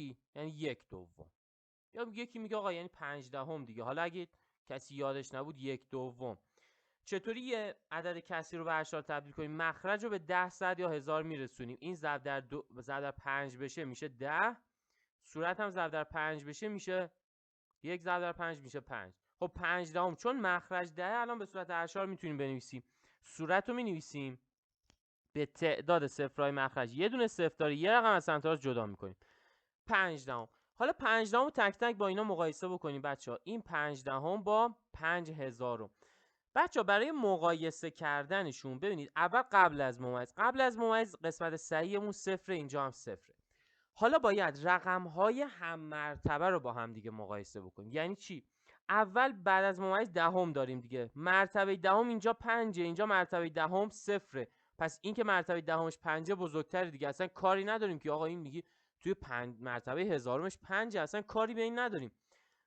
چی؟ یعنی 1/2. یا یکی میگه آقا یعنی 5/10 دیگه. حالا اگه کسی یادش نبود 1/2. چطوری یه عدد کسری رو به اشار تبدیل کنیم؟ مخرج رو به 10 100 یا 1000 میرسونیم. این ضرب در 5 بشه میشه 10. صورت هم ضرب در 5 بشه میشه 1 ضرب در 5 میشه 5. خب 5/10 چون مخرج 10 الان به صورت اشار میتونیم بنویسیم. صورت رو مینویسیم به تعداد صفرهای مخرج یه دونه صفر داره، یه رقم از سمت راست جدا میکنیم. 5/10. حالا 5/10 رو تک تک با اینا مقایسه بکنیم بچه‌ها. این 5/10 با 5000. بچه‌ها برای مقایسه کردنشون ببینید اول قبل از ممیز قسمت صحیحمون صفر، اینجا هم صفره. حالا باید رقم‌های هم مرتبه رو با هم دیگه مقایسه بکنیم. یعنی چی؟ اول بعد از ممیز دهم داریم دیگه. مرتبه دهم اینجا 5، اینجا مرتبه دهم صفره. پس این که مرتبه دهمش 5 بزرگتره دیگه. اصلا کاری نداریم که آقا این میگی توی مرتبه هزارمش 5، اصلا کاری به این نداریم.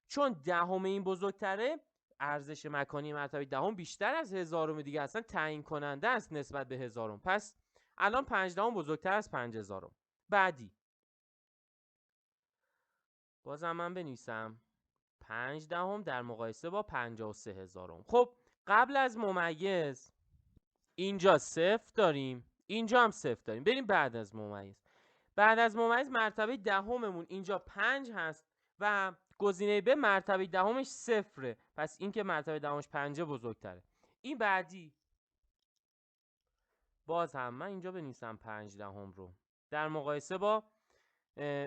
چون دهم این بزرگتره، ارزش مکانی مرتبه دهم بیشتر از هزارم دیگه، اصلا تعیین کننده است نسبت به هزارم. پس الان 5/10 بزرگتر از 5000. بعدی بازم من بنویسم 5/10 در مقایسه با 53,000. خب قبل از ممیز اینجا صفر داریم، اینجا هم صفر داریم. بریم بعد از ممیز. بعد از ممیز مرتبه دهممون اینجا 5 هست و گزینه ب مرتبه دهمش صفره. پس این که مرتبه دهمش 5 بزرگتره. این بعدی باز هم من اینجا بنویسم 5/10 رو در مقایسه با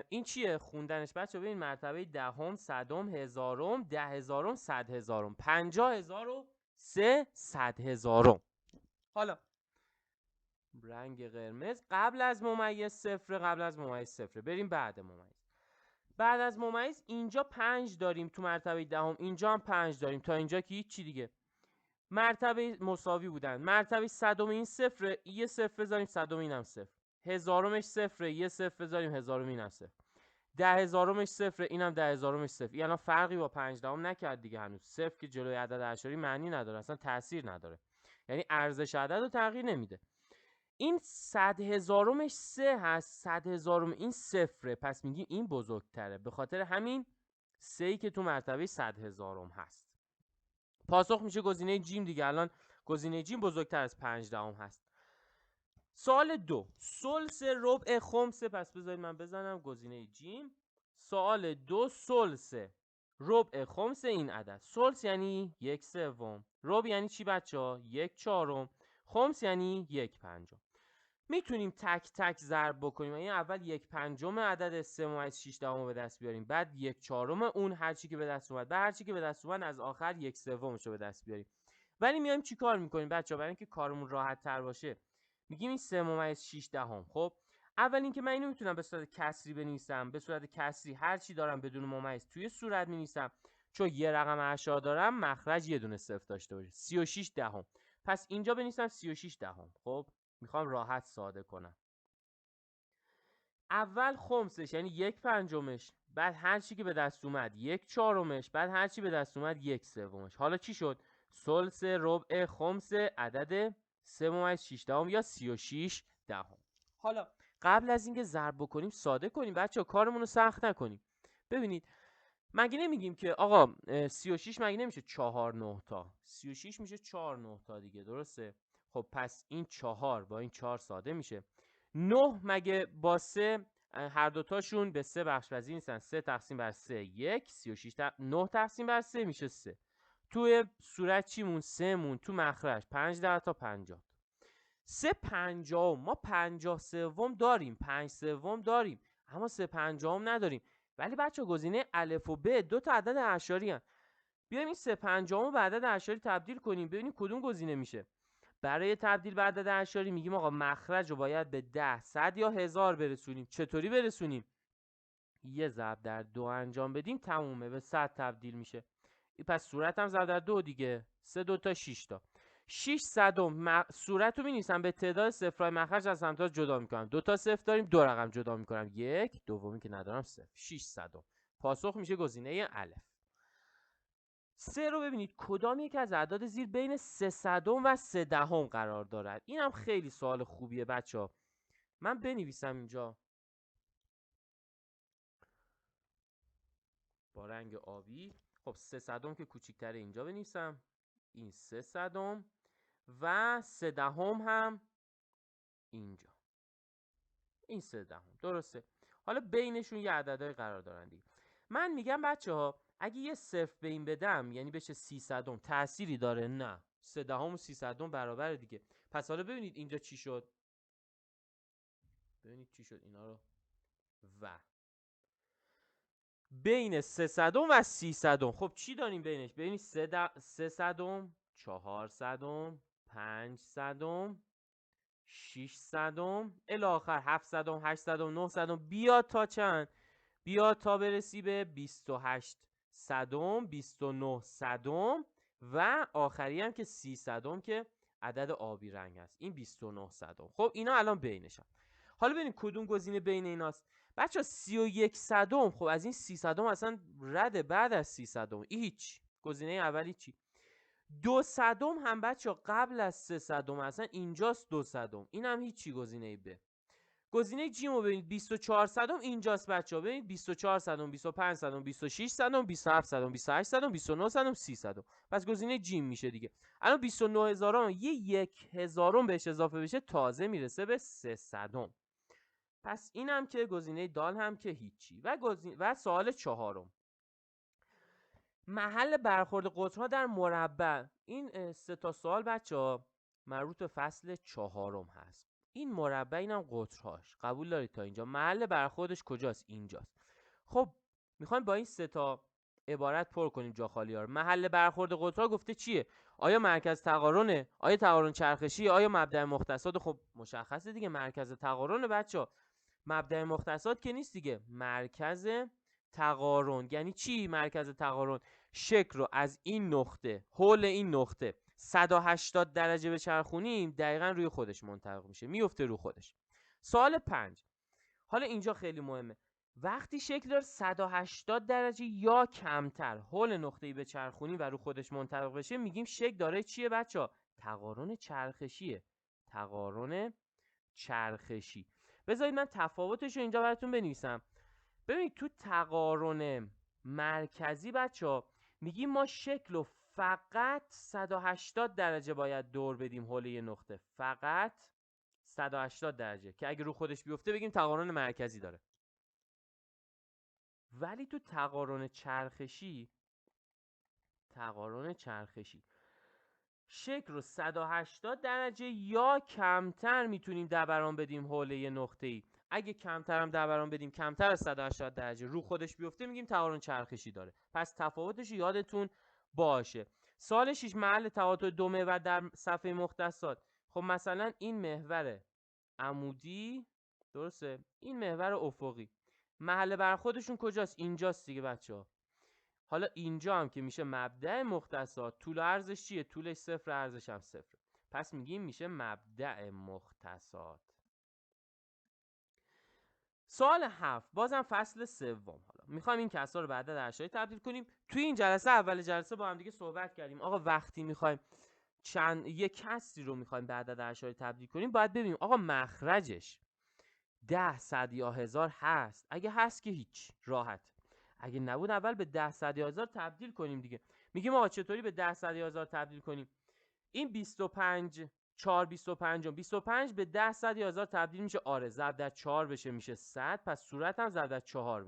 این چیه خوندنش بچه؟ ببین مرتبه دهم، صدم، هزارم، 10,000، 100,000، 50,000 و 100,000. حالا رنگ قرمز قبل از ممیز صفر، قبل از ممیز صفر. بریم بعد ممیز. بعد از ممیز اینجا 5 داریم تو مرتبه دهم، اینجا هم 5 داریم. تا اینجا که هیچی دیگه. مرتبه مساوی بودن. مرتبه صدم این صفره، یه صفر بذاریم، صدم اینم صفر. هزارمش صفره، یه صفر بذاریم، هزارم اینم صفر. 10,000مش صفره، اینم 10,000مش صفر. یعنی فرقی با 5/10 نکرد دیگه. هنوز صفر که جلوی عدد اعشاری معنی نداره، اصلا تاثیر نداره. یعنی ارزش عدد رو تغییر نمیده. این 100,000مش 3 هست، 100,000 این صفره، پس میگی این بزرگتره. به خاطر همین 3 که تو مرتبه 100,000 هست. پاسخ میشه گزینه جیم دیگه. الان گزینه جیم بزرگتر از 5/10 هست. سوال 2 ثلث ربع خمسه. پس بذارید من بزنم گزینه جیم. سوال 2 ثلث ربع خمس این عدد. ثلث یعنی 1/3. ربع یعنی چی بچه‌ها؟ 1/4. خمس یعنی 1/5. میتونیم تک تک ضرب بکنیم. یعنی اول 1/5 عدد 3.6 به دست بیاریم، بعد 1/4 اون هرچی که به دست اومد، بعد هرچی که به دست اومد از آخر 1/3 رو به دست بیاریم. ولی میایم چیکار میکنیم بچه‌ها؟ برای اینکه کارمون راحت تر باشه میگیم این 3.6. خب اول اینکه من اینو میتونم به صورت کسری بنویسم. به صورت کسری هر چی دارم بدون ممیز توی صورت می‌نویسم. چون یه رقم اعشار دارم مخرج یه دونه صفر داشته باشه. 36 پس اینجا بنویسم 36. خب میخوام راحت ساده کنم. اول خمسش یعنی 1/5، بعد هر چی که به دست اومد 1/4، بعد هر چی به دست اومد 1/3. حالا چی شد؟ ثلث ربع خمس عدد 3.6 یا 36. حالا قبل از اینکه ضرب بکنیم ساده کنیم بچه‌ها، کارمون رو سخت نکنیم. ببینید مگه نمیگیم که آقا 36 مگه نمیشه 4 9 تا؟ 36 میشه 4 9 دیگه، درسته؟ خب پس این 4 با این 4 ساده میشه. 9 مگه با 3 هر دوتاشون به 3 بخش پذیر نیستن؟ 3 تقسیم بر 3 1. 36 9 تقسیم بر 3 میشه 3. توی صورت چیمون 3 مون، تو مخرج 5 تا 50. 3/50 ما 50/3 داریم، 5/3 داریم، اما 3/50 نداریم. ولی بچه گزینه الف و ب دو تا عدد اعشاری هستند. بیایم این 3/50 رو به عدد اعشاری تبدیل کنیم، ببینیم کدوم گزینه میشه. برای تبدیل به عدد اعشاری میگیم آقا مخرج رو باید به 10 100 یا 1000 برسونیم. چطوری برسونیم؟ یه ضرب در 2 انجام بدیم تمومه، به 100 تبدیل میشه. پس صورت هم ضرب در 2 دیگه. 3 2 تا 6 تا. 600 صورت رو می‌نویسم به تعداد صفرهای مخرج از سمت جدا میکنم. 2 تا صفر داریم، 2 رقم جدا میکنم. 1 دومی که ندارم 0. 600. پاسخ میشه گزینه الف. 3 رو ببینید کدام یک از اعداد زیر بین 300 و 3/10 قرار دارد. این هم خیلی سوال خوبیه بچه‌ها. من بنویسم اینجا با رنگ آبی. خب 3 صدم که کوچیک‌تره اینجا بنویسم، این 3 صدم و 3 دهم هم اینجا، این 3 دهم. درسته. حالا بینشون یه عددهای قرار دارن دیگه. من میگم بچه‌ها اگه یه صفر به این بدم یعنی بشه 30 صدم، تأثیری داره؟ نه. 3 دهم و 30 صدم برابره دیگه. پس حالا ببینید اینجا چی شد. ببینید چی شد اینا رو. و بین 3 صدم و 30 صدم، خب چی داریم بینش؟ ببینید 3 صدم، 4 صدم، 5 صدم، 6 صدم، الی آخر 7 صدم، 8 صدم، 9 صدم، بیا تا چند؟ بیا تا برسی به 28 صدم، 29 صدم و آخری هم که 30 صدم که عدد آبی رنگ هست، این 29 صدم. خب اینا الان بینشن. حالا ببینید کدوم گزینه بین ایناست. بچه 31 صدم، خب از این 30 صدم اصلا رده. بعد از 30 صدم این هیچ. گزینه اولی چی؟ 2 صدم هم بچه قبل از 3 صدم اصلا اینجاست. 2 صدم این هم هیچی. گزینه ب. گزینه جیم رو ببینید 24 صدم اینجاست بچه ها. ببینید 24 صدم، 25 صدم، 26 صدم، 27 صدم، 28 صدم، 29 صدم، 30 صدم. پس گزینه جیم میشه دیگه. الان 29 هزارم یه 1 هزارم بهش اضافه بشه تازه میرسه به 3 صدم. پس اینم که گزینه دال هم که هیچی. و سوال چهارم، محل برخورد قطرها در مربع. این 3 تا سوال بچه‌ها مربوط به فصل چهارم هست. این مربع اینم قطرهاش. قبول دارید تا اینجا؟ محل برخوردش کجاست؟ اینجاست. خب میخوایم با این 3 تا عبارت پر کنیم جا خالی ها رو. محل برخورد قطرها گفته چیه؟ آیا مرکز تقارنه؟ آیا تقارن چرخشی؟ آیا مبدأ مختصات؟ خب مشخصه دیگه مرکز تقارن بچه‌ها. مبدأ مختصات که نیست دیگه. مرکز تقارن یعنی چی؟ مرکز تقارن شکل رو از این نقطه حول این نقطه 180 درجه بچرخونیم دقیقا روی خودش منطبق میشه، میفته رو خودش. سوال 5. حالا اینجا خیلی مهمه. وقتی شکل داره 180 درجه یا کمتر حول نقطه‌ای بچرخونیم و رو خودش منطبق بشه میگیم شکل داره چیه بچه‌ها؟ تقارن چرخشیه. تقارن چرخشی. بذارید من تفاوتش رو اینجا براتون بنویسم. ببینید تو تقارن مرکزی بچه‌ها میگیم ما شکل رو فقط 180 درجه باید دور بدیم حول یه نقطه. فقط 180 درجه که اگه رو خودش بیفته بگیم تقارن مرکزی داره. ولی تو تقارن چرخشی شکل رو 180 درجه یا کمتر میتونیم دوران بدیم حول یه نقطه‌ای. اگه کمتر هم دوران بدیم، کمتر از 180 درجه رو خودش بیفته میگیم تقارن چرخشی داره. پس تفاوتش یادتون باشه. سوال 6 محل تقاطع دو محور در صفحه مختصات. خب مثلا این محور عمودی، درسته؟ این محور افقی. محل برخوردشون کجاست؟ اینجاست دیگه بچه‌ها. حالا اینجا هم که میشه مبدأ مختصات، طول و عرضش چیه؟ طولش صفر، عرضش هم صفر. پس میگیم میشه مبدأ مختصات. سوال 7 بازم فصل سوم. حالا میخوایم این کسر رو به عدد اشاری تبدیل کنیم. توی این جلسه اول جلسه با هم دیگه صحبت کردیم آقا وقتی میخوایم یه کسری رو میخوایم به عدد اشاری تبدیل کنیم باید ببینیم آقا مخرجش 10 100 یا 1000 هست. اگه هست که هیچ، راحت. اگه نبود اول به 10 100 یا 1000 تبدیل کنیم دیگه. میگیم آقا چطوری به 10 100 یا 1000 تبدیل کنیم؟ این 25 4 25 به 10 100 یا 1000 تبدیل میشه. آره ضرب در 4 بشه میشه 100. پس صورت هم ضرب در 4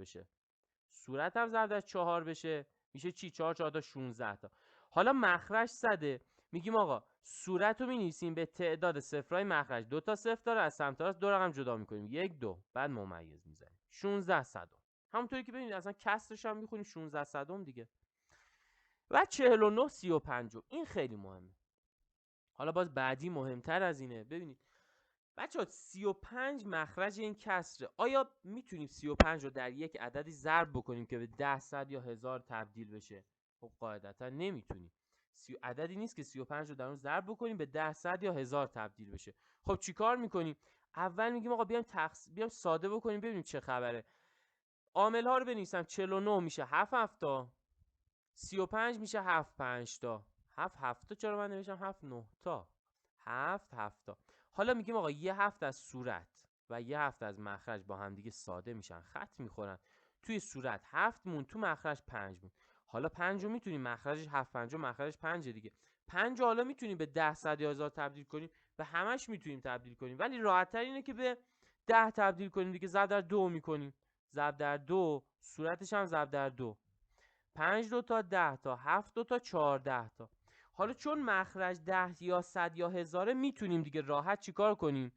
بشه. میشه چی؟ 4 4 تا 16 تا. حالا مخرج 100. میگیم آقا صورت رو می‌نویسیم به تعداد صفرهای مخرج. 2 تا صفر داره، از سمت راست 2 رقم جدا می‌کنیم. 1 2 بعد ممیز می‌زنیم. 16 صدم. همونطوری که ببینید اصلا کسرش هم می‌خونیم 16 صدم دیگه. و 49 35. این خیلی مهمه. حالا باز بعدی مهمتر از اینه. ببینید بچه‌ها 35 مخرج این کسره. آیا میتونیم 35 رو در یک عددی ضرب بکنیم که به 10 100 یا 1000 تبدیل بشه؟ خب قاعدتا نمیتونیم. عددی نیست که 35 رو در اون ضرب بکنیم به 10 100 یا 1000 تبدیل بشه. خب چیکار میکنیم؟ اول میگیم آقا بیام ساده بکنیم ببینیم چه خبره. عامل ها رو بنویسم. 49 میشه 7 7 تا، 35 میشه 7 5 تا. 7 7 تا چرا من نوشتم 7 9 تا؟ 7 7 تا. حالا میگیم آقا یه 7 از صورت و یه 7 از مخرج با هم دیگه ساده میشن، خط میخورن. توی صورت 7 مون، تو مخرج 5 مون. حالا 5 رو میتونیم مخرجش 7 5 مخرجش 5 دیگه. 5 حالا میتونیم به 10 100 یا 1000 تبدیل کنیم، به همش میتونیم تبدیل کنیم، ولی راحت تر اینه که به 10 تبدیل کنیم دیگه. ضرب در 2 میکنیم، ضرب در 2 صورتش هم ضرب در 2. 5 2 تا 10 تا 7 2 تا 14 تا. حالا چون مخرج 10 یا 100 یا 1000 میتونیم دیگه راحت چیکار کنیم؟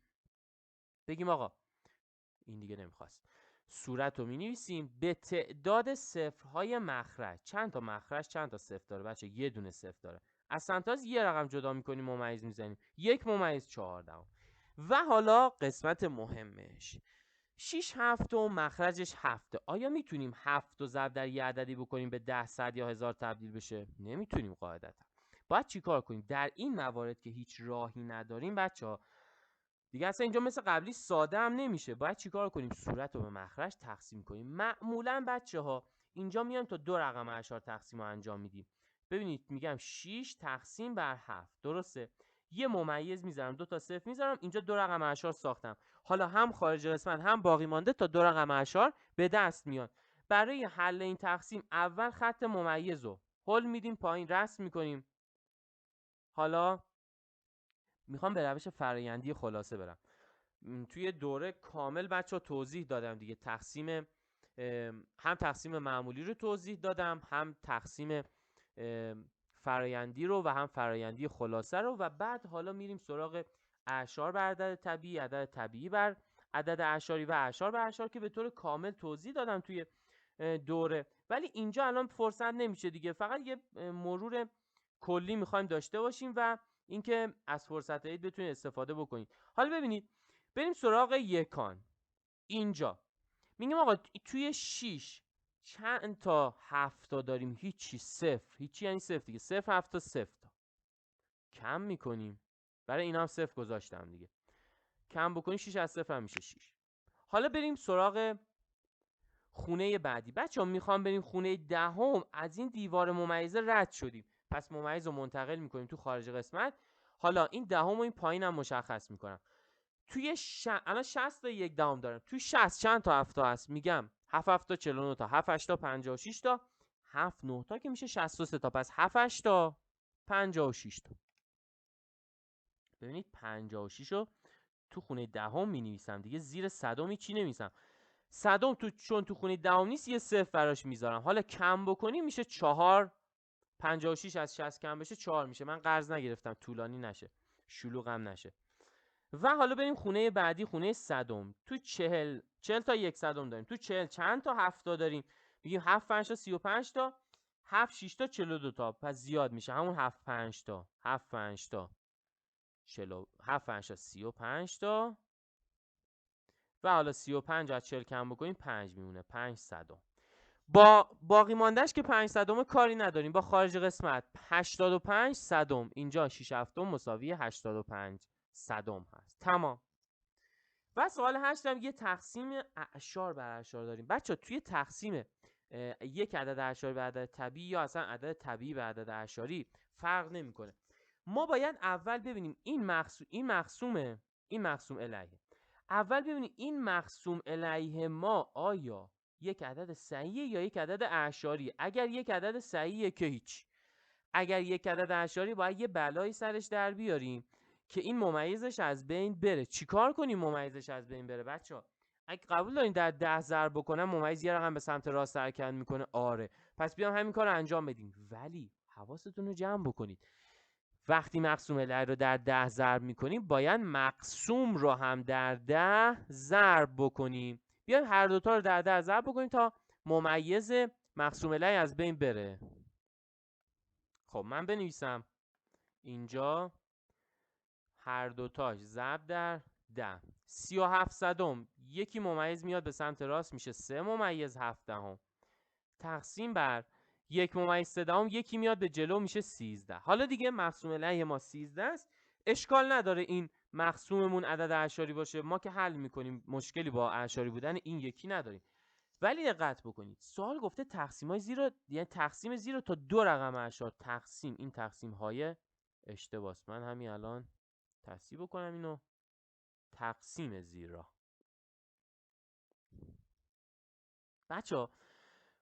بگیم آقا این دیگه نمیخواست. صورت رو مینویسیم به تعداد صفرهای مخرج. چند تا مخرج چند تا صفر داره بچه؟ یه دونه صفر داره. از سمتاز یه رقم جدا میکنیم، ممیز میزنیم، 1/14. و حالا قسمت مهمش، 6 هفتم مخرجش 7. آیا میتونیم 7 رو ضرب در یه عددی بکنیم به 10 100 یا 1000 تبدیل بشه؟ نمیتونیم قاعدتا. باید چیکار کنیم در این موارد که هیچ راهی نداریم بچه‌ها؟ دیگه اصلا اینجا مثل قبلی ساده هم نمیشه. باید چیکار کنیم؟ صورت رو به مخرج تقسیم کنیم. معمولا بچه‌ها اینجا میایم تا 2 رقم اعشار تقسیم رو انجام میدیم. ببینید میگم 6 تقسیم بر 7، درسته؟ یه ممیز میذارم، 2 تا صفر میذارم، اینجا 2 رقم اعشار ساختم. حالا هم خارج قسمت هم باقی مانده تا 2 رقم اعشار به دست میاد. برای حل این تقسیم اول خط ممیز رو هل میدیم پایین، رسم میکنیم. حالا میخوام به روش فرآیندی خلاصه برم. توی دوره کامل بچه توضیح دادم دیگه، تقسیم هم تقسیم معمولی رو توضیح دادم، هم تقسیم فرآیندی رو و هم فرآیندی خلاصه رو. و بعد حالا میریم سراغ اعشار بر عدد طبیعی، عدد طبیعی بر عدد اعشاری و اعشار بر اعشار که به طور کامل توضیح دادم توی دوره. ولی اینجا الان فرصت نمیشه دیگه، فقط یه مرور کلی میخوایم داشته باشیم و اینکه از فرصت عید بتونید استفاده بکنید. حالا ببینید، بریم سراغ یکان. اینجا میگیم آقا توی 6 چند تا 7 تا داریم؟ هیچی، صفر. هیچی یعنی صفر دیگه. 0 7 تا 0 تا. کم میکنیم، برای اینا هم 0 گذاشتم دیگه. کم بکنیم 6 از 0 هم میشه 6. حالا بریم سراغ خونه بعدی. بچه‌ها میخوام بریم خونه دهم. از این دیوار ممیزه رد شدیم، پس ممیز رو منتقل میکنیم تو خارج قسمت. حالا این دهم و این پایین هم مشخص میکنم. توی الان 60 تا 1/10 دارم. توی 60 چند تا 7 تا هست؟ میگم 7 7 تا 49 تا، 7 8 تا 56 تا، 7 9 تا که میشه 63 تا. پس 7 8 تا 56 تا. ببینید 56 رو تو خونه دهم می نویسم دیگه، زیر صدم چی نمیسم. صدم چون تو خونه دهم نیست یه صفر براش میذارم. حالا کم بکنی میشه 4. 56 از 60 کم بشه 4 میشه. من قرض نگرفتم طولانی نشه، شلوغم نشه. و حالا بریم خونه بعدی، خونه صدم. تو 40 تا 100 داریم. تو 40 چند تا 7 تا داریم؟ میگیم 7 5 تا 35 تا، 7 6 تا 42 تا. پس زیاد میشه، همون 7 5 تا 7 5 تا 7 5 تا 35 تا. و حالا 35 از 40 کم بکنیم 5 میمونه، 5 صدم. با باقی ماندهش که 5 صدم کاری نداریم. با خارج قسمت 85 صدم. اینجا 6 هفتم مساوی 85 صدم هست. تمام. و سوال 8 هم یه تقسیم اعشار بر اعشار داریم. بچه توی تقسیم یک عدد اعشاری به عدد طبیعی یا اصلا عدد طبیعی به عدد اعشاری فرق نمیکنه. ما باید اول ببینیم این مقسوم الیه. اول ببینیم این مقسوم الیه ما آیا یک عدد صحیحه یا یک عدد اعشاری. اگر یک عدد صحیحه که هیچ. اگر یک عدد اعشاری باید یه بلایی سرش در بیاریم که این ممیزش از بین بره. چیکار کنیم ممیزش از بین بره بچه‌ها؟ اگه قبول دارین در 10 ضرب بکنم ممیز یه رقم به سمت راست حرکت میکنه، آره، پس بیام همین کار رو انجام بدیم. ولی حواستون رو جمع بکنید، وقتی مقسوم الیه رو در 10 ضرب میکنیم باید مقسوم رو هم در 10 ضرب بکنیم. بیایم هر دوتا رو در 10 ضرب بکنیم تا ممیز مقسوم الیه از بین بره. خب من بنویسم اینجا هر دوتاش ضرب در 10. 37 صدم یکی ممیز میاد به سمت راست میشه 3/7 تقسیم بر 1/3 یکی میاد به جلو میشه 13. حالا دیگه مقسوم الیه ما 13 است. اشکال نداره این مقسوممون عدد اعشاری باشه، ما که حل میکنیم، مشکلی با اعشاری بودن این یکی نداریم. ولی دقت بکنید سوال گفته تقسیم‌های زیرا، یعنی تقسیم زیرا تا 2 رقم اعشار. تقسیم، این تقسیم های اشتباهه. من همین الان تصحیح بکنم اینو. تقسیم زیرا بچه‌ها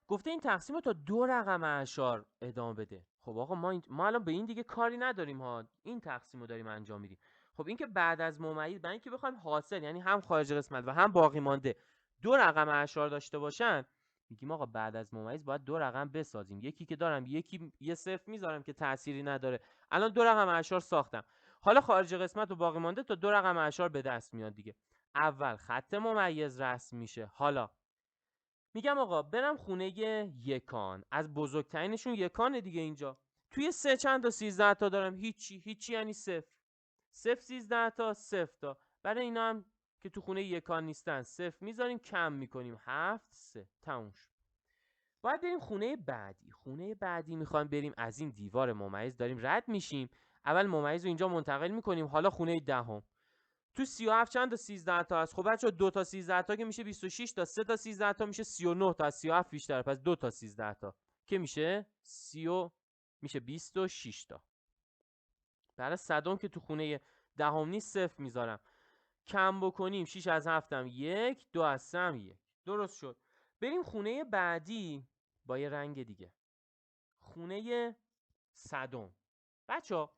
گفته این تقسیم رو تا 2 رقم اعشار ادامه بده. خب آقا ما الان به این دیگه کاری نداریم ها، این تقسیم رو داریم انجام میدیم. خب این که بعد از ممیز، برای اینکه بخوایم حاصل یعنی هم خارج قسمت و هم باقی مانده 2 رقم اعشار داشته باشن، میگیم آقا بعد از ممیز باید 2 رقم بسازیم. یکی که دارم، یکی یه صفر میذارم که تأثیری نداره. الان 2 رقم اعشار ساختم. حالا خارج قسمت و باقی مانده تا 2 رقم اعشار به دست میاد دیگه. اول خط ممیز رسم میشه. حالا میگم آقا برم خونه یکان، از بزرگترینشون یکانه دیگه. اینجا توی 3 چند تا 13 تا دارم؟ هیچی یعنی صفر. 13 تا 0 تا. برای اینا هم که تو خونه یکان نیستن 0 میذاریم، کم میکنیم 7 3 تموم شد. باید بریم خونه بعدی. خونه بعدی میخوایم بریم، از این دیوار ممیز داریم رد میشیم. اول ممیز رو اینجا منتقل میکنیم. حالا خونه دهم تو 37 چند تا 13 تا هست؟ خب بچه‌ها 2 تا 13 تا که میشه 26 تا، 3 تا 13 تا میشه 39 تا، از 37 بیشتر، پس 2 تا 13 تا که میشه 30 میشه 26 تا. برای صدم که تو خونه دهم نیست 0 میذارم. کم بکنیم 6 از 7 هم 1، 2 از 3 هم 1. درست شد. بریم خونه بعدی با یه رنگ دیگه. خونه صدم. بچه‌ها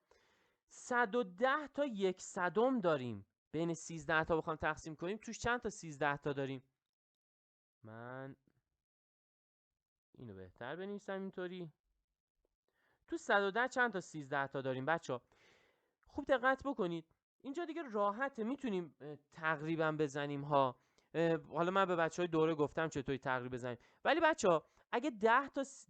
110 تا 1 صدم داریم. بین 13 تا بخوام تقسیم کنیم توش چند تا 13 تا داریم؟ من اینو بهتر بنویسم اینطوری. تو 110 چند تا 13 تا داریم بچه‌ها؟ خوب دقت بکنید. اینجا دیگه راحته، میتونیم تقریبا بزنیم ها. حالا من به بچهای دوره گفتم چطوری تقریبا بزنیم، ولی بچه‌ها اگه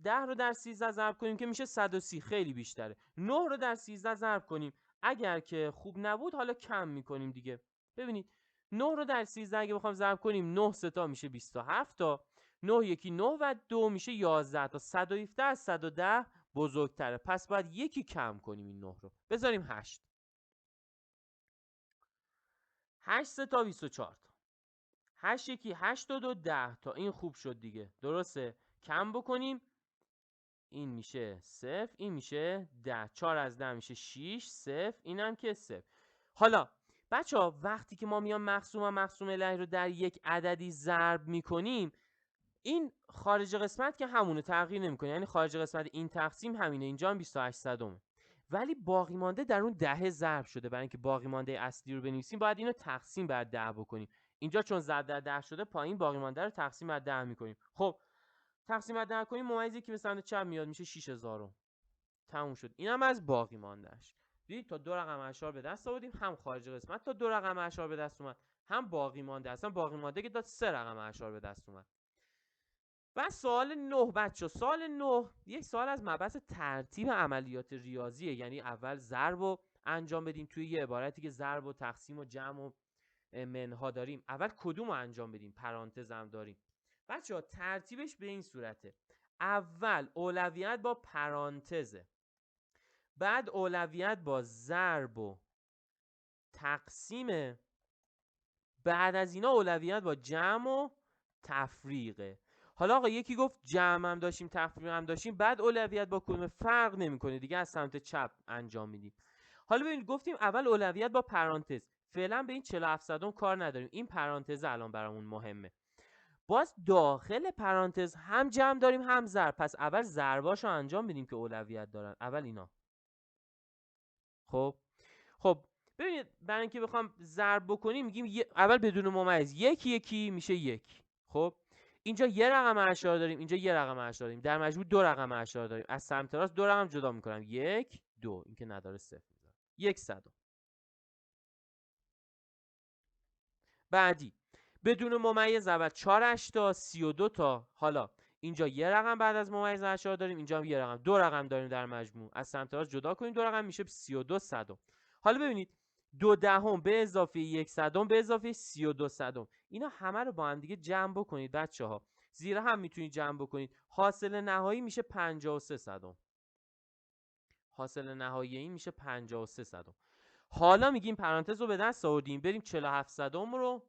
10 رو در 13 ضرب کنیم که میشه 130، خیلی بیشتره. 9 رو در 13 ضرب کنیم، اگر که خوب نبود حالا کم میکنیم دیگه. ببینید 9 رو در 13 اگه بخوام ضرب کنیم 9 سه تا میشه 27 تا، 9 یکی 9 و 2 میشه 11 تا. 117 از 110 بزرگتره، پس باید یکی کم کنیم. این 9 رو بذاریم 8. 8 سه تا 24 تا. 8 یکی 8 و 2 10 تا. این خوب شد دیگه، درسته. کم بکنیم این میشه 0، این میشه 10. 4 از 10 میشه 6 0، اینم که 0. حالا بچه‌ها وقتی که ما میام مقسوم و مقسوم الهی رو در یک عددی ضرب میکنیم، این خارج قسمت که همونه، تغییر نمیکنه. یعنی خارج قسمت این تقسیم همینه، اینجا هم 28 صدمه، ولی باقی مانده در اون 10 ضرب شده. برای اینکه باقی مانده اصلی رو بنویسیم باید اینو تقسیم بر 10 بکنیم. اینجا چون ضرب در 10 شده، پایین باقی مانده رو تقسیم بر 10 میکنیم. خب تقسیم بر 10 کنیم، ممیزی که به سمت چپ میاد میشه 6000. تموم شد. اینم از باقی ماندهش. دیدید تا 2 رقم اعشار به دست آوردیم، هم خارج قسمت تا 2 رقم اعشار به دست اومد، هم باقی مانده. اصلا باقی مانده که داد 3 رقم اعشار به دست اومد. و سوال 9 بچه، سوال 9 یک سوال از مبحث ترتیب عملیات ریاضیه. یعنی اول ضرب رو انجام بدیم توی یه عبارتی که ضرب و تقسیم و جمع و منها داریم. اول کدوم رو انجام بدیم؟ پرانتز هم داریم. بچه ترتیبش به این صورته: اول اولویت با پرانتزه، بعد اولویت با ضرب و تقسیمه، بعد از اینا اولویت با جمع و تفریقه. حالا آقا یکی گفت جمع هم داشتیم تفریق هم داشتیم، بعد اولویت با کدوم فرق نمیکنه دیگه، از سمت چپ انجام میدیم. حالا ببینید گفتیم اول اولویت با پرانتز، فعلا به این 47 صدم کار نداریم، این پرانتز الان برامون مهمه. باز داخل پرانتز هم جمع داریم هم ضرب، پس اول ضرباشو انجام بدیم که اولویت دارن، اول اینا. خب ببینید برای اینکه بخوام ضرب بکنیم میگیم اول بدون ممیز یکی میشه 1. خب اینجا یه رقم اعشار داریم، اینجا یه رقم اعشار داریم، در مجموع 2 رقم اعشار داریم. از سمت راست 2 رقم جدا میکنم، 1 2، این که نداره 0 میذارم، 1 صدم. بعدی بدون ممیز اول 4 8 تا 32 تا. حالا اینجا یه رقم بعد از ممیز اعشار داریم، اینجا هم یه رقم، 2 رقم داریم در مجموع. از سمت راست جدا کنیم 2 رقم میشه 32 صدم. حالا ببینید 2 دهم به اضافه 1 صدم به اضافه 32 صدم، اینا همه رو با هم دیگه جمع بکنید بچه‌ها. زیر هم میتونید جمع بکنید، حاصل نهایی میشه 53 صدم. حاصل نهایی این میشه 53 صدم. حالا میگیم پرانتز رو به دست آوردیم، بریم 47 صدم رو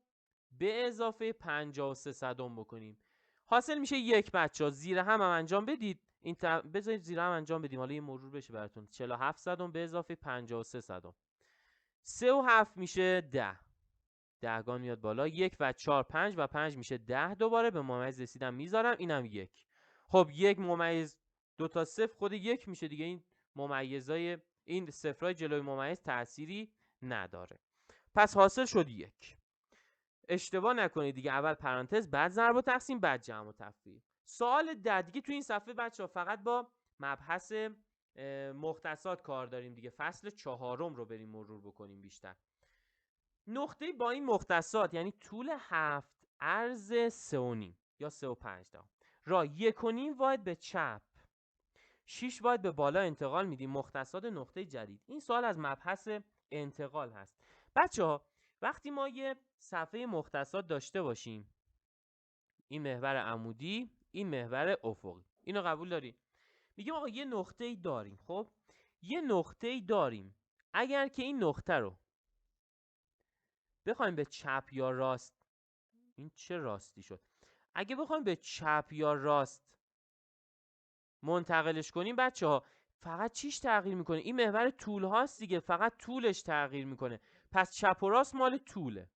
به اضافه 53 صدم بکنیم، حاصل میشه 1 بچه‌ها. زیر هم انجام بدید، این بذارید زیر هم انجام بدیم، حالا یه مرور بشه براتون. 47 صدم به اضافه 53 صدم، 3 و 7 میشه 10. دهگان میاد بالا. 1 و 4 5 و 5 میشه 10. دوباره به ممیز رسیدم میذارم. اینم 1. خب 1 ممیز 2 تا 0 خود 1 میشه دیگه. این ممیزای این صفرای جلوی ممیز تأثیری نداره. پس حاصل شد 1. اشتباه نکنید دیگه، اول پرانتز، بعد ضرب و تقسیم، بعد جمع و تفریق. سوال دیگه تو این صفحه بچه‌ها فقط با مبحث مختصات کار داریم دیگه. فصل 4 رو بریم مرور بکنیم بیشتر. نقطه با این مختصات یعنی طول 7 عرض 3.5 یا 3.5 را 1.5 واحد به چپ 6 واحد به بالا انتقال میدیم. مختصات نقطه جدید. این سوال از مبحث انتقال هست. بچه‌ها وقتی ما یه صفحه مختصات داشته باشیم، این محور عمودی، این محور افقی، اینو قبول داری؟ میگیم آقا یه نقطه‌ای داریم. خب یه نقطه‌ای داریم، اگر که این نقطه رو بخوایم به چپ یا راست، این چه راستی شد، اگه بخوایم به چپ یا راست منتقلش کنیم بچه‌ها، فقط چیش تغییر میکنه؟ این محور طول هاست دیگه، فقط طولش تغییر میکنه. پس چپ و راست مال طوله،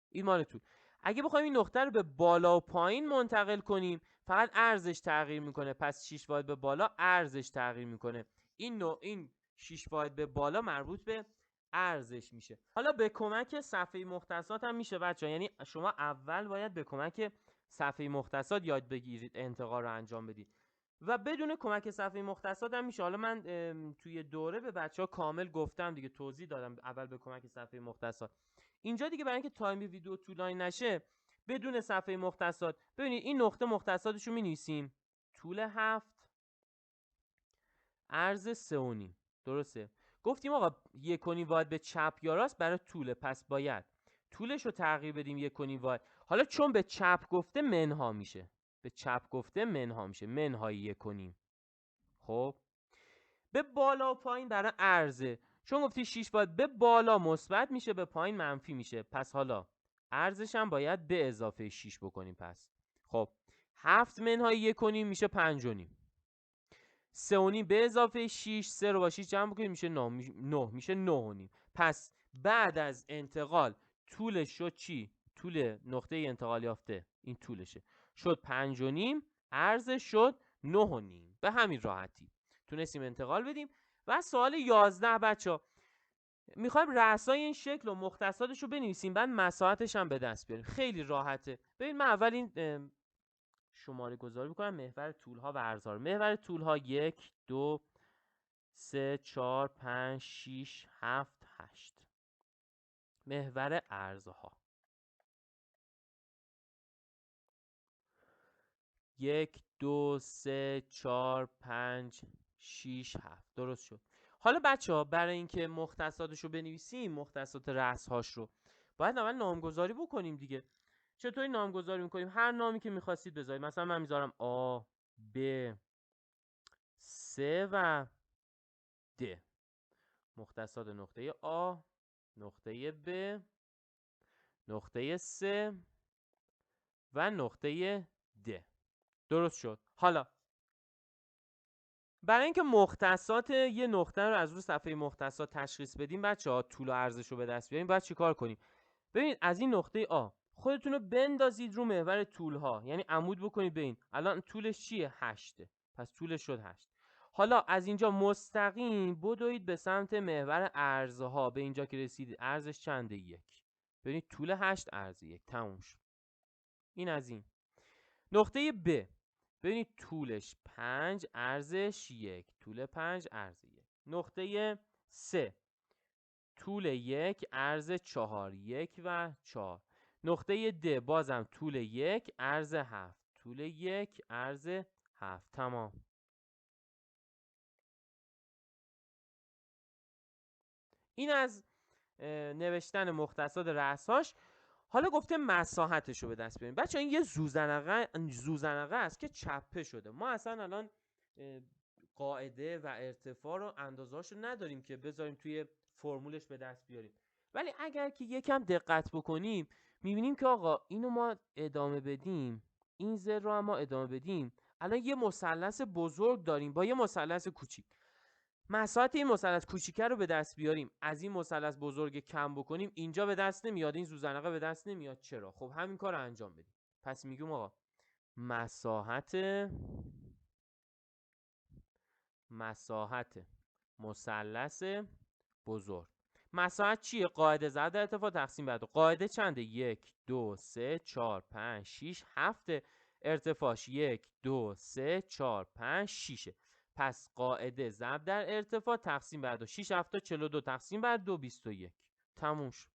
این مال طول. اگه بخوایم این نقطه رو به بالا و پایین منتقل کنیم، فقط عرضش تغییر میکنه. پس 6 واحد به بالا عرضش تغییر میکنه. این 6 واحد به بالا مربوط به عرضش میشه. حالا به کمک صفحه مختصات هم میشه بچه‌ها، یعنی شما اول باید به کمک صفحه مختصات یاد بگیرید انتقال رو انجام بدید و بدون کمک صفحه مختصات هم میشه. حالا من توی دوره به بچه‌ها کامل گفتم دیگه، توضیح دادم اول به کمک صفحه مختصات. اینجا دیگه برای اینکه تایم ویدیو طولانی نشه، بدون صفحه مختصات، ببینید این نقطه مختصاتش رو می‌نویسیم. طول 7 عرض 3.5. درسته؟ گفتیم آقا 1.5 واحد به چپ یا راست برای طوله، پس باید طولش رو تغییر بدیم 1.5 واحد. حالا چون به چپ گفته منها میشه، به چپ گفته منها میشه، منهای 1.5. خب به بالا و پایین برای عرضه، چون گفتی 6 واحد به بالا مثبت میشه، به پایین منفی میشه، پس حالا عرضش هم باید به اضافه 6 بکنیم. پس خب 7 منهای 1.5 میشه 5.5. 3.5 به اضافه 6، 3 رو با 6 جمع بکنیم میشه 9 میشه 9.5. پس بعد از انتقال طولش شد چی؟ طول نقطه انتقال یافته این طولشه، شد 5.5، عرضش شد 9.5. به همین راحتی تونستیم انتقال بدیم. و سوال 11 بچه‌ها، میخوایم رأسای این شکل و مختصاتش رو بنویسیم، بعد مساحتش هم به دست بیاریم. خیلی راحته. ببین من اول این شماره گذاری میکنم محور طولها و عرضها رو. محور طولها 1 2 3 4 5 6 7 8. محور عرضها 1 2 3 4 5 6 7. درست شد. حالا بچه‌ها برای اینکه مختصاتش رو بنویسیم، مختصات رأسهاش رو، باید اول نامگذاری بکنیم دیگه. چطوری نامگذاری میکنیم؟ هر نامی که میخواستید بذارید. مثلا من میذارم A B C و D. مختصات نقطه A، نقطه B، نقطه C و نقطه D. درست شد. حالا برای اینکه مختصات یه نقطه رو از رو صفحه مختصات تشخیص بدیم بچه‌ها، طول و عرضش رو به دست بیاریم، باید چیکار کنیم؟ ببینید از این نقطه A خودتون رو بندازید رو محور طولها، یعنی عمود بکنید به این. الان طولش چیه؟ 8. پس طولش شد 8. حالا از اینجا مستقیم بدوید به سمت محور عرضها. به اینجا که رسیدید عرضش چنده؟ 1. ببینید طول 8 عرض 1. تموم شد. این از این. نقطه B ببینید طولش 5 عرضش 1. طول 5 عرض 1. نقطه C طول 1 عرض 4. 1 و 4. نقطه D بازم طول 1 عرض 7. طول 1 عرض 7. تمام. این از نوشتن مختصات رأسهاش. حالا گفته مساحتش رو به دست بیاریم. بچه این یه زوزنقه است که چپه شده. ما اصلا الان قاعده و ارتفاع رو اندازه‌اشو نداریم که بذاریم توی فرمولش به دست بیاریم. ولی اگر که یکم دقت بکنیم میبینیم که آقا اینو ما ادامه بدیم، این زر رو هم ما ادامه بدیم، الان یه مثلث بزرگ داریم با یه مثلث کوچیک. مساحت این مثلث کوچیکه رو به دست بیاریم، از این مثلث بزرگ کم بکنیم، اینجا به دست نمیاد، این زوزنقه به دست نمیاد. چرا؟ خب همین کار رو انجام بدیم. پس میگیم آقا مساحت مثلث بزرگ. مساحت چیه؟ قاعده ضرب در ارتفاع تقسیم بر 2. قاعده چنده؟ 1 2 3 4 5 6 7. ارتفاعش 1 2 3 4 5 6. پس قاعده ضرب در ارتفاع تقسیم بر 2. 6 7 42 تقسیم بر 2 21. تموم شد.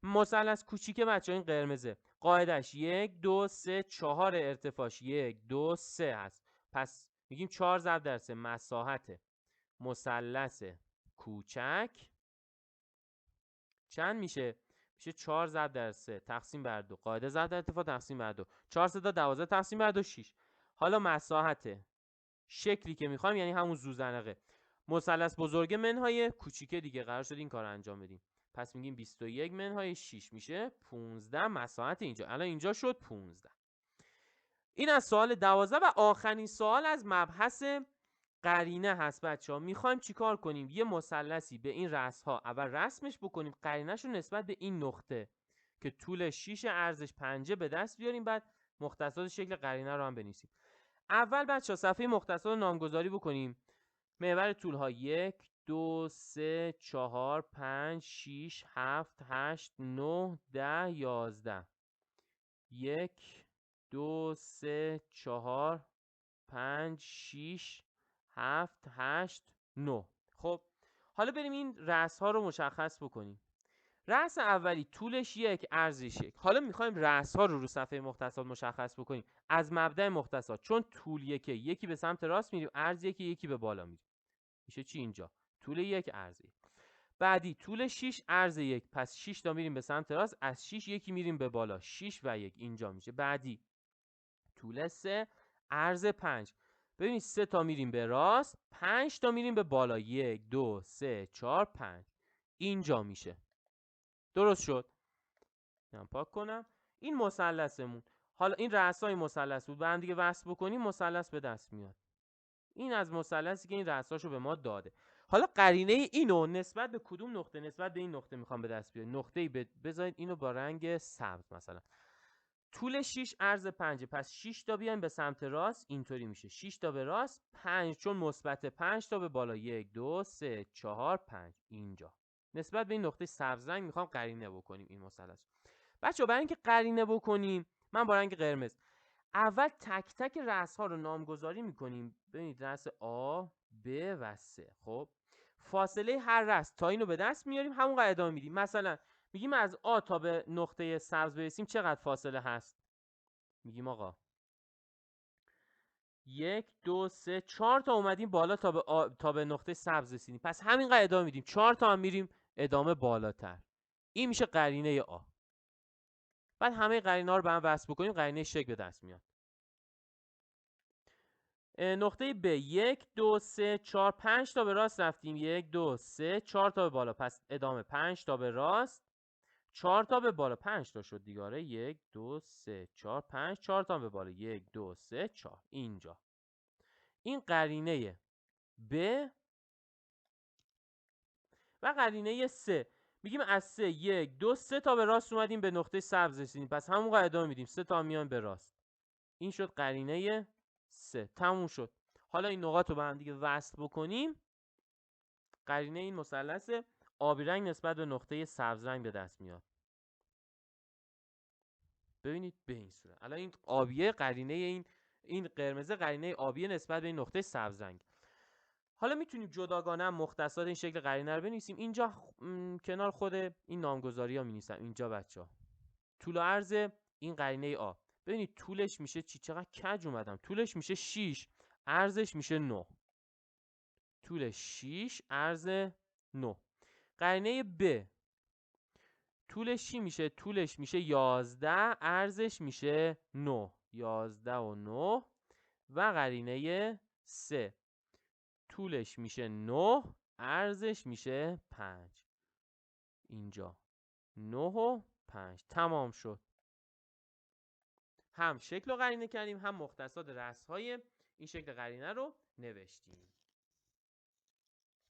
مثلث کوچیکه بچه این قرمزه، قاعدش 1 2 3 4 ارتفاعش 1 2 3 هست. پس میگیم 4 ضرب در 3 مساحت مثلث کوچک چند میشه؟ میشه 4 ضرب در 3 تقسیم بر 2. قاعده ضرب در ارتفاع تقسیم بر 2. 4 3 تا 12 تقسیم بر 2 6. حالا مساحت شکلی که میخوایم یعنی همون زوزنقه مثلث بزرگ منهای کوچیکه دیگه، قرار شد این کار انجام بدیم. پس میگیم 21 منهای 6 میشه 15 مساحت اینجا. الان اینجا شد 15. این از سوال 12 و آخرین سوال از مبحث قرینه هست بچه‌ها. میخوایم چیکار کنیم؟ یه مثلثی به این رأس‌ها اول رسمش بکنیم، قرینه‌شو نسبت به این نقطه که طول 6 ارزش 5 به دست بیاریم، بعد مختصات شکل قرینه رو هم بنویسیم. اول بچه‌ها صفحه مختصات رو نامگذاری بکنیم. محور طول‌ها 1 2 3 4 5 6 7 8 9 10 11. 1 2 3 4 5 6 7 8 9. خب حالا بریم این رأس ها رو مشخص بکنیم. رأس اولی طولش 1 ارزش 1. حالا میخوایم رأس ها رو صفحه مختصات مشخص بکنیم از مبدأ مختصات، چون طول یکی به سمت راست میریم، عرض یکی به بالا میریم. میشه چی اینجا؟ طول 1 عرض 1. بعدی طول 6 عرض 1. پس 6 تا میریم به سمت راست، از 6 یکی میریم به بالا، 6 و 1 اینجا میشه. بعدی طول 3 عرض 5. ببینید 3 تا میریم به راست، 5 تا میریم به بالا، 1 2 3 4 5 اینجا میشه. درست شد. من پاک کنم. این مثلثمون، حالا این رأسای مثلث بود، با هم دیگه وصل بکنیم مثلث به دست میاد. این از مثلثی که این رأساشو به ما داده. حالا قرینه اینو نسبت به کدوم نقطه؟ نسبت به این نقطه میخوام به دست بیارم. نقطه‌ای بذارید اینو با رنگ سبز مثلا. طول 6 عرض 5. پس 6 تا بیایم به سمت راست، اینطوری میشه 6 تا به راست، 5 چون مثبت 5 تا به بالا، 1 2 3 4 5 اینجا. نسبت به این نقطه سبز رنگ میخوام قرینه بکنیم این مثلث. بچه‌ها برای اینکه قرینه بکنیم من با رنگ قرمز اول تک تک رأس ها رو نامگذاری میکنیم. ببینید رأس A B و C. خب فاصله هر رأس تا اینو به دست میاریم، همون قاعده ادامه میدیم. مثلا میگیم از A تا به نقطه سبز برسیم چقدر فاصله هست؟ میگیم آقا 1 2 3 4 تا اومدیم بالا تا به نقطه سبز رسیدیم. پس همین قاعده ادامه میدیم، 4 تا هم میریم ادامه بالاتر. این میشه قرینه A. بعد همه قرینه ها رو به هم وصل بکنیم، قرینه شکل به دست میاد. نقطه B 1 2 3 4 5 تا به راست رفتیم، 1 2 3 4 تا به بالا، پس ادامه 5 تا به راست 4 تا به بالا، 5 تا شد دیگه. آره 1 2 3 4 5 4 تا به بالا، 1 2 3 4 اینجا. این قرینه B و قرینه C. میگیم از 3 1 2 3 تا به راست اومدیم به نقطه سبز رسیدیم، پس همون قاعده ادامه میدیم، 3 تا میان به راست. این شد قرینه C. تموم شد. حالا این نقاط رو به هم دیگه وصل بکنیم، قرینه این مثلث آبی رنگ نسبت به نقطه سبز رنگ به دست میاد. ببینید به این صورت. الان این آبیه قرینه این قرمز قرینه آبی نسبت به این نقطه سبز رنگ. حالا میتونیم جداگانه هم مختصات این شکل قرینه رو بنویسیم. اینجا کنار خود این نامگذاری ها می‌نویسم. اینجا بچه‌ها طول و عرض این قرینه آ. ببینید طولش میشه چی؟ چقدر کج اومدم. طولش میشه 6، عرضش میشه 9. طولش 6 عرض 9. قرینه ب طولش چی میشه؟ طولش میشه 11، عرضش میشه 9. 11 و 9. و قرینه 3 طولش میشه 9، عرضش میشه 5. اینجا 9 و 5. تمام شد. هم شکل رو قرینه کردیم، هم مختصات رأس‌های این شکل قرینه رو نوشتیم.